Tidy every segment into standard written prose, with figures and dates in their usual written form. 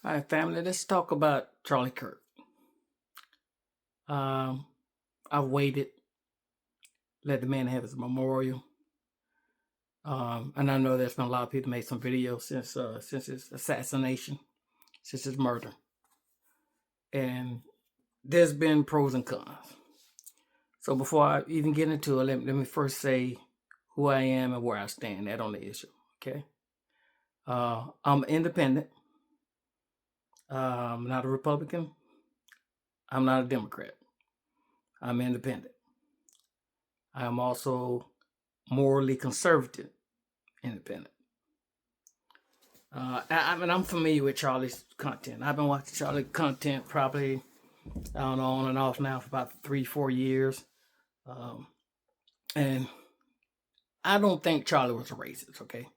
All right, family, let's talk about Charlie Kirk. I've waited, let the man have his memorial. And I know there's been a lot of people made some videos since his assassination, since his murder. And there's been pros and cons. So before I even get into it, let me first say who I am and where I stand on the issue. Okay. I'm independent. I'm not a Republican. I'm not a Democrat. I'm independent. I am also morally conservative, independent. I'm familiar with Charlie's content. I've been watching Charlie's content probably, I don't know, on and off now for about 3-4 years. And I don't think Charlie was a racist, okay?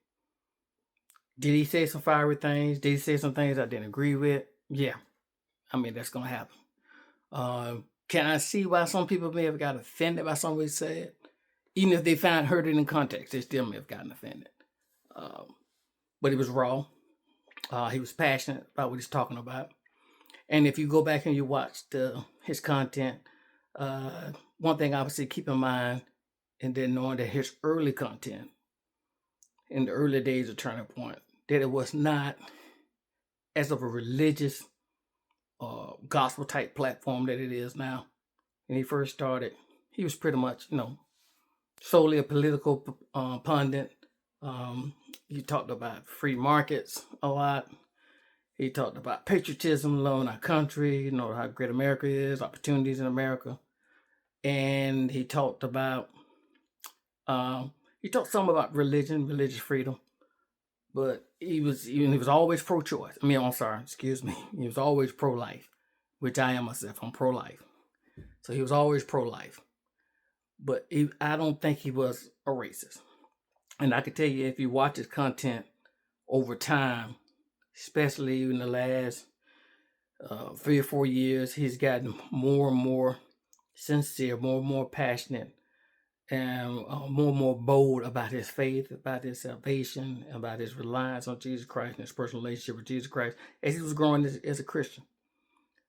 Did he say some fiery things? Did he say some things I didn't agree with? Yeah. I mean, that's going to happen. Can I see why some people may have got offended by something he said? Even if they heard it in context, they still may have gotten offended. But he was raw. He was passionate about what he's talking about. And if you go back and you watch his content, one thing obviously keep in mind, and then knowing that his early content, in the early days of Turning Point, that it was not as of a religious gospel type platform that it is now. When he first started, he was pretty much, solely a political pundit. He talked about free markets a lot. He talked about patriotism, loving our country, how great America is, opportunities in America. And he talked about, some about religion, religious freedom. But he was always pro-choice. He was always pro-life, which I am myself. I'm pro-life. So he was always pro-life. But I don't think he was a racist. And I can tell you, if you watch his content over time, especially in the last 3 or 4 years, he's gotten more and more sincere, more and more passionate, and more and more bold about his faith, about his salvation, about his reliance on Jesus Christ and his personal relationship with Jesus Christ as he was growing as a Christian.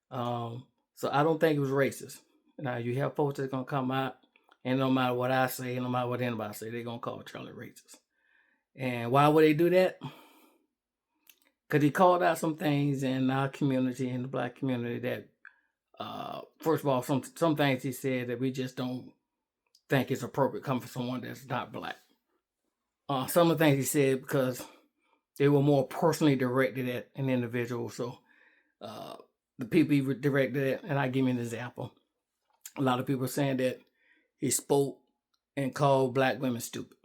So I don't think it was racist. Now, you have folks that are going to come out, and no matter what I say, no matter what anybody say, they're going to call Charlie racist. And why would they do that? Because he called out some things in our community, in the black community, that, first of all, some things he said that we just don't think is appropriate coming from someone that's not black. Some of the things he said, because they were more personally directed at an individual. So the people he directed at, and I give you an example. A lot of people are saying that he spoke and called black women stupid.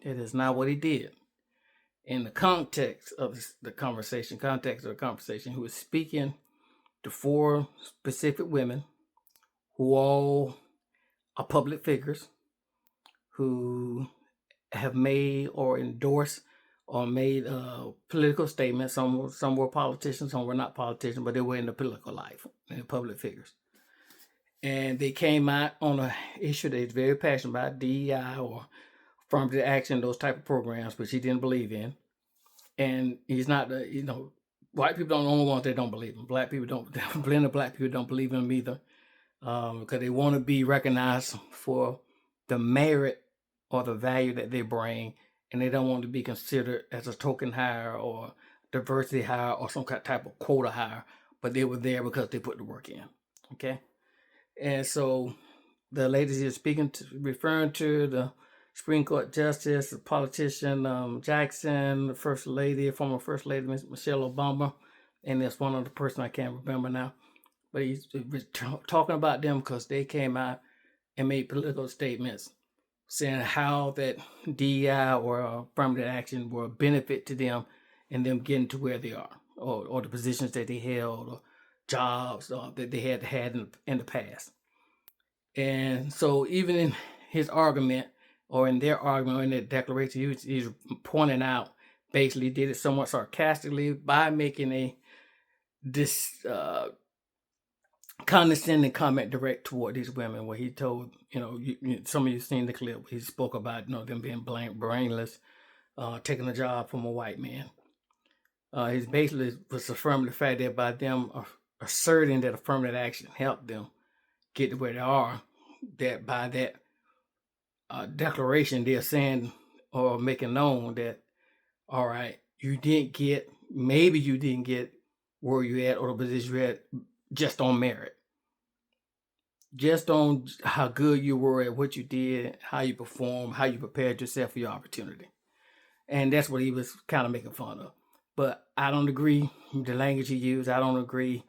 That is not what he did. In the context of the conversation, he was speaking to 4 specific women who all are public figures, who have made or endorsed or made political statements. Some were politicians, some were not politicians, but they were in the political life, in the public figures. And they came out on an issue that he's very passionate about, DEI or affirmative action, those type of programs, which he didn't believe in. And he's not, white people are the only ones that don't believe him. Black people don't, plenty of black people don't believe him either, because they want to be recognized for the merit or the value that they bring, and they don't want to be considered as a token hire or diversity hire or some type of quota hire, but they were there because they put the work in, okay? And so the ladies he's speaking to, referring to the Supreme Court Justice, the politician Jackson, the First Lady, former First Lady Michelle Obama, and there's one other person I can't remember now. But he's talking about them because they came out and made political statements saying how that DEI or affirmative action were a benefit to them and them getting to where they are, or the positions that they held, or jobs that they had in the past. And so even in his argument, or in their argument, or in their declaration, he's pointing out, basically did it somewhat sarcastically by making this condescending comment direct toward these women, where he told, some of you seen the clip, he spoke about, them being brainless, taking a job from a white man. He's basically was affirming the fact that by them asserting that affirmative action helped them get to where they are, that by that declaration they're saying or making known that, all right, maybe you didn't get where you at or the position you at just on merit, just on how good you were at what you did, how you performed, how you prepared yourself for your opportunity. And that's what he was kind of making fun of. But I don't agree with the language he used. I don't agree.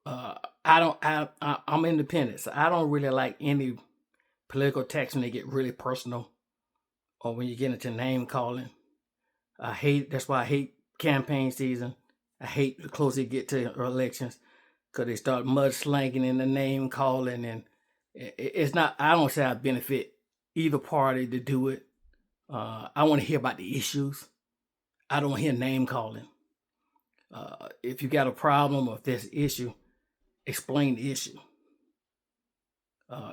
I'm independent, so I don't really like any political attacks when they get really personal or when you get into name calling. That's why I hate campaign season. I hate the closer you get to elections because they start mudslinging in the name calling, and it's not, I don't say I benefit either party to do it. I want to hear about the issues. I don't hear name calling. If you got a problem or if there's an issue, explain the issue.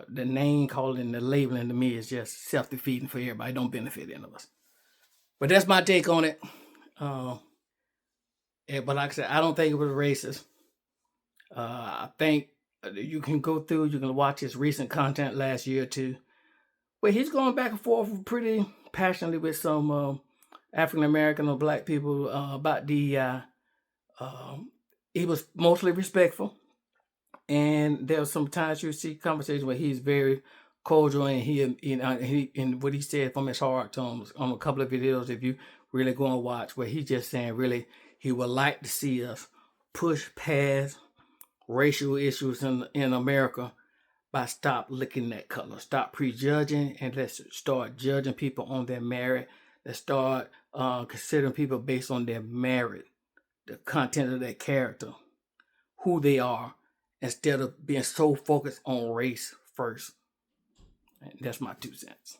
The name calling, the labeling to me is just self-defeating for everybody. Don't benefit any of us. But that's my take on it. But like I said, I don't think it was racist. I think you can go through, you can watch his recent content last year or two, where he's going back and forth pretty passionately with some African American or black people about DEI. He was mostly respectful, and there were some times you see conversations where he's very cordial, and he and what he said from his heart to him on a couple of videos. If you really go and watch, where he's just saying really he would like to see us push past racial issues in America by stop looking at color, stop prejudging, and let's start judging people on their merit. Let's start considering people based on their merit, the content of their character, who they are, instead of being so focused on race first. And that's my 2 cents.